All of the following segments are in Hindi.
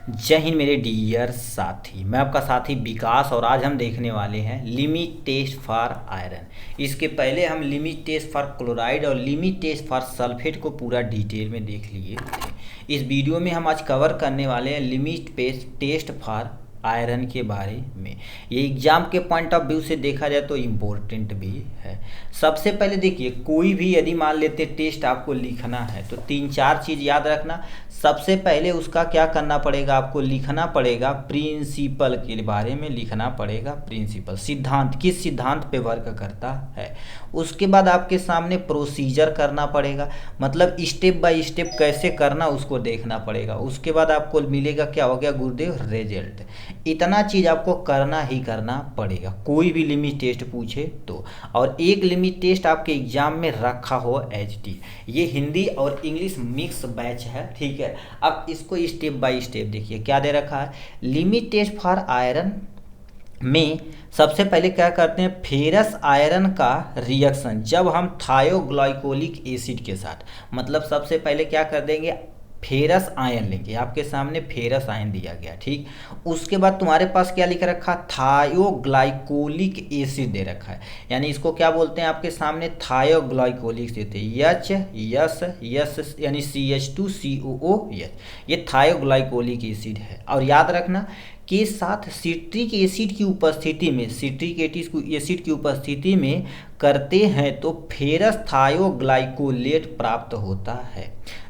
जय हिंद मेरे डियर साथी। मैं आपका साथी विकास और आज हम देखने वाले हैं लिमिट टेस्ट फॉर आयरन। इसके पहले हम लिमिट टेस्ट फॉर क्लोराइड और लिमिट टेस्ट फॉर सल्फेट को पूरा डिटेल में देख लिए थे। इस वीडियो में हम आज कवर करने वाले हैं लिमिट टेस्ट फॉर आयरन के बारे में। ये एग्जाम के पॉइंट ऑफ व्यू से देखा जाए तो इम्पोर्टेंट भी है। सबसे पहले देखिए, कोई भी यदि मान लेते टेस्ट आपको लिखना है तो 3-4 चीज़ याद रखना। सबसे पहले उसका क्या करना पड़ेगा, आपको लिखना पड़ेगा प्रिंसिपल के बारे में लिखना पड़ेगा। प्रिंसिपल सिद्धांत, किस सिद्धांत पे वर्क करता है। उसके बाद आपके सामने प्रोसीजर करना पड़ेगा, मतलब स्टेप बाय स्टेप कैसे करना उसको देखना पड़ेगा। उसके बाद आपको मिलेगा क्या हो गया गुरुदेव, रिजल्ट। इतना चीज़ आपको करना ही करना पड़ेगा कोई भी लिमिट टेस्ट पूछे तो। और एक लिमिट टेस्ट आपके एग्जाम में रखा हो एचटी, ये हिंदी और इंग्लिश मिक्स बैच है, ठीक है। अब इसको स्टेप बाय स्टेप देखिए क्या दे रखा है। लिमिट टेस्ट फॉर आयरन में सबसे पहले क्या करते हैं, फेरस आयरन का रिएक्शन जब हम थायोग्लाइकोलिक एसिड के साथ, मतलब सबसे पहले क्या कर देंगे, फेरस आयन लेंगे। आपके सामने फेरस आयन दिया गया, ठीक। उसके बाद तुम्हारे पास क्या लिख रखा, थायोग्लाइकोलिक एसिड दे रखा है, यानी इसको क्या बोलते हैं आपके सामने, थायोग्लाइकोलिक एसिड, एच यस यस यानी CH2COOH, ये थायोग्लाइकोलिक एसिड है। और याद रखना के साथ सिट्रिक एसिड की उपस्थिति में, सिट्रिक एसिड की उपस्थिति में करते हैं तो फेरस थायोग्लाइकोलेट प्राप्त होता है,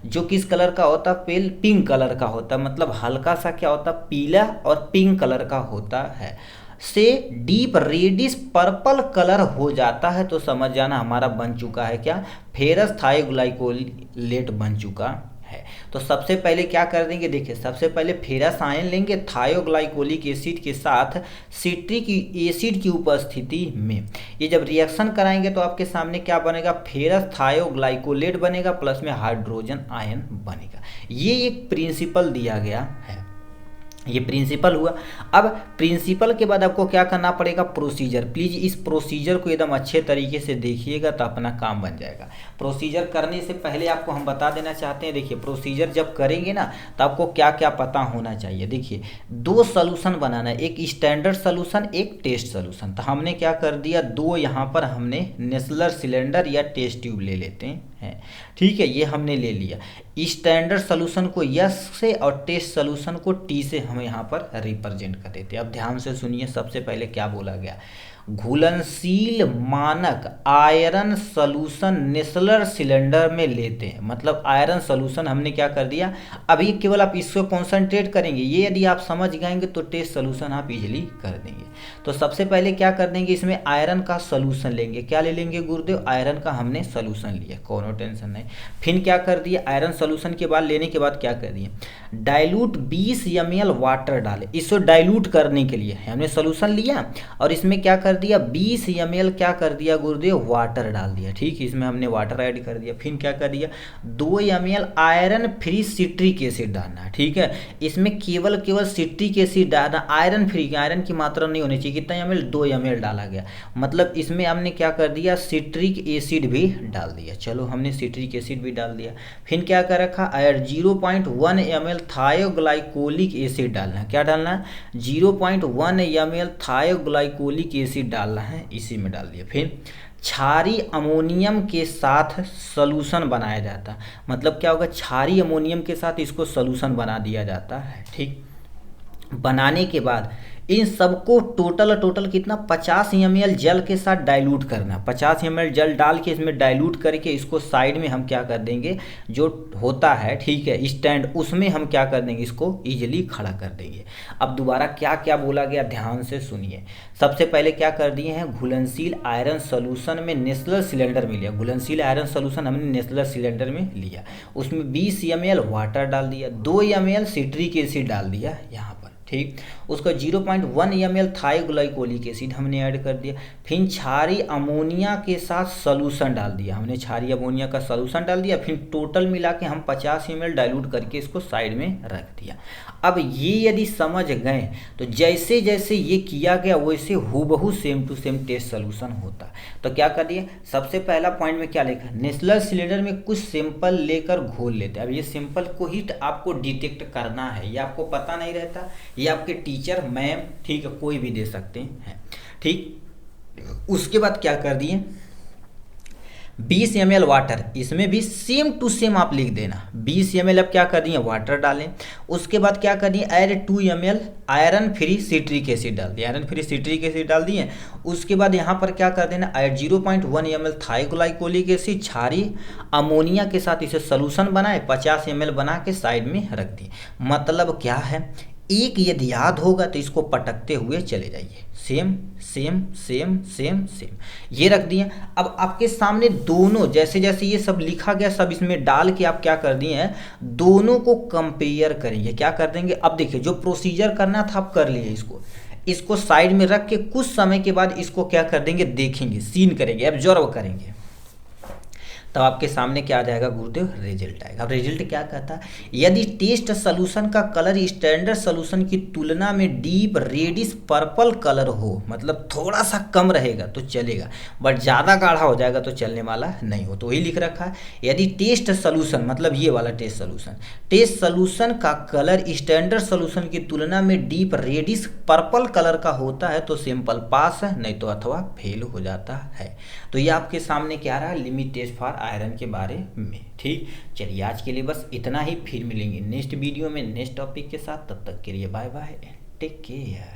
जो किस कलर का होता है, पिंक कलर का होता है, मतलब हल्का सा क्या होता है, पीला और पिंक कलर का होता है, से डीप रेडिश पर्पल कलर हो जाता है तो समझ जाना हमारा बन चुका है क्या, फेरस थायोग्लाइकोलेट बन चुका है। तो सबसे पहले क्या कर देंगे, देखिए सबसे पहले फेरस आयन लेंगे थायोग्लाइकोलिक एसिड के साथ सिट्रिक एसिड की उपस्थिति में। ये जब रिएक्शन कराएंगे तो आपके सामने क्या बनेगा, फेरस थायोग्लाइकोलेट बनेगा, प्लस में हाइड्रोजन आयन बनेगा। ये एक प्रिंसिपल दिया गया है, ये प्रिंसिपल हुआ। अब प्रिंसिपल के बाद आपको क्या करना पड़ेगा, प्रोसीजर। प्लीज इस प्रोसीजर को एकदम अच्छे तरीके से देखिएगा तो अपना काम बन जाएगा। प्रोसीजर करने से पहले आपको हम बता देना चाहते हैं, देखिए प्रोसीजर जब करेंगे ना तो आपको क्या क्या पता होना चाहिए। देखिए 2 सॉल्यूशन बनाना है, एक स्टैंडर्ड सॉल्यूशन एक टेस्ट सॉल्यूशन। तो हमने क्या कर दिया, 2 यहाँ पर हमने नेस्लर सिलेंडर या टेस्ट ट्यूब ले लेते हैं, ठीक है। ये हमने ले लिया, स्टैंडर्ड सॉल्यूशन को यस से और टेस्ट सॉल्यूशन को टी से हम यहाँ पर रिप्रेजेंट कर देते हैं। अब ध्यान से सुनिए, सबसे पहले क्या बोला गया, घुलनशील मानक आयरन सॉल्यूशन नेस्लर सिलेंडर में लेते हैं, मतलब आयरन सॉल्यूशन हमने क्या कर दिया। अभी केवल आप इसको कॉन्सेंट्रेट करेंगे, ये यदि आप समझ गएंगे तो टेस्ट सॉल्यूशन आप इजीली कर देंगे। तो सबसे पहले क्या कर देंगे, इसमें आयरन का सॉल्यूशन लेंगे। क्या ले लेंगे गुरुदेव, आयरन का हमने सॉल्यूशन लिया, कोनो टेंशन नहीं। फिर क्या कर दिया, आयरन सॉल्यूशन के बाद लेने के बाद क्या कर दिए, डाइल्यूट 20 ml वाटर डाले। इसको डाइल्यूट करने के लिए हमने सॉल्यूशन लिया और इसमें क्या कर दिया, 20 ml क्या कर दिया गुरुदेव, वाटर डाल दिया, ठीक। इसमें हमने वाटर ऐड कर दिया। फिर क्या कर दिया, 2 ml iron free citric acid डालना है, ठीक है। इसमें केवल सिट्रिक एसिड डालना, आयरन फ्री, आयरन की मात्रा नहीं होनी चाहिए। कितना ml, 2 ml डाला गया, मतलब इसमें हमने क्या कर दिया, सिट्रिक एसिड भी डाल दिया। चलो हमने सिट्रिक एसिड भी डाल दिया। फिर क्या कर रखा, 0.1 ml थायोग्लाइकोलिक एसिड डालना है। क्या डालना है, 0.1 ml थायोग्लाइकोलिक एसिड डालना है, इसी में डाल दिया। फिर क्षारीय अमोनियम के साथ सॉल्यूशन बनाया जाता है, मतलब क्या होगा, क्षारीय अमोनियम के साथ इसको सॉल्यूशन बना दिया जाता है, ठीक। बनाने के बाद इन सबको टोटल कितना, 50 ml जल के साथ डाइल्यूट करना। 50 ml जल डाल के इसमें डाइल्यूट करके इसको साइड में हम क्या कर देंगे, जो होता है, ठीक है, स्टैंड, उसमें हम क्या कर देंगे, इसको इजीली खड़ा कर देंगे। अब दोबारा क्या क्या बोला गया, ध्यान से सुनिए। सबसे पहले क्या कर दिए हैं, घुलनशील आयरन सोल्यूशन में नेस्लर सिलेंडर में लिया, घुलनशील आयरन सोल्यूशन हमने नेस्लर सिलेंडर में लिया। उसमें 20 ml वाटर डाल दिया, 2 ml सिट्रिक एसिड डाल दिया यहाँ पर, ठीक। उसका 0.1 ml थायोग्लाइकोलिक एसिड हमने ऐड कर दिया। फिर क्षारीय अमोनिया के साथ सॉल्यूशन डाल दिया, हमने क्षारीय अमोनिया का सॉल्यूशन डाल दिया। फिर टोटल मिला के हम 50 ml डाइल्यूट करके इसको साइड में रख दिया। अब ये यदि समझ गए तो जैसे जैसे ये किया गया वैसे हूबहू same to same test solution होता। तो क्या कर दिए, सबसे पहला पॉइंट में क्या लिखा, नेस्लर सिलेंडर में कुछ सैंपल लेकर घोल लेते हैं। अब ये सैंपल को ही आपको डिटेक्ट करना है, ये आपको पता नहीं रहता, ये आपके टीचर मैम ठीक है कोई भी दे सकते हैं। ठीक, उसके बाद क्या कर दिए, 20 ml वाटर, इसमें भी सेम टू सेम आप लिख देना। 20 ml अब क्या कर दिए, वाटर डालें। उसके बाद क्या कर दिए, add 2 ml iron free citric acid डाल दिए, आयरन फ्री सिट्रिक एसिड डाल दिए। उसके बाद यहाँ पर क्या कर देना, ऐड 0.1 ml थायोग्लाइकोलिक एसिड क्षारीय अमोनिया के साथ इसे सोल्यूशन बनाए, 50 ml बना के साइड में रख दिए। मतलब क्या है, एक यदि याद होगा तो इसको पटकते हुए चले जाइए, same same same same same, ये रख दिए। अब आपके सामने दोनों जैसे जैसे ये सब लिखा गया सब इसमें डाल के आप क्या कर दिए हैं, दोनों को कंपेयर करेंगे। क्या कर देंगे, अब देखिए जो प्रोसीजर करना था आप कर लिए, इसको साइड में रख के कुछ समय के बाद इसको क्या कर देंगे, देखेंगे, सीन करेंगे, ऑब्जर्व करेंगे, तब आपके सामने क्या आ जाएगा गुरुदेव, रिजल्ट आएगा। अब रिजल्ट क्या कहता है, यदि टेस्ट सोल्यूशन का कलर स्टैंडर्ड सोल्यूशन की तुलना में डीप रेडिश पर्पल कलर हो, मतलब थोड़ा सा कम रहेगा तो चलेगा, बट ज़्यादा गाढ़ा हो जाएगा तो चलने वाला नहीं हो, तो वही लिख रखा है। यदि टेस्ट सोल्यूशन मतलब ये वाला टेस्ट सोल्यूशन का कलर स्टैंडर्ड सोल्यूशन की तुलना में डीप रेडिश पर्पल कलर का होता है तो सिंपल पास है, नहीं तो अथवा फेल हो जाता है। तो ये आपके सामने क्या रहा, लिमिट टेस्ट फॉर आयरन के बारे में। ठीक, चलिए आज के लिए बस इतना ही, फिर मिलेंगे नेक्स्ट वीडियो में नेक्स्ट टॉपिक के साथ। तब तक के लिए बाय बाय, टेक केयर।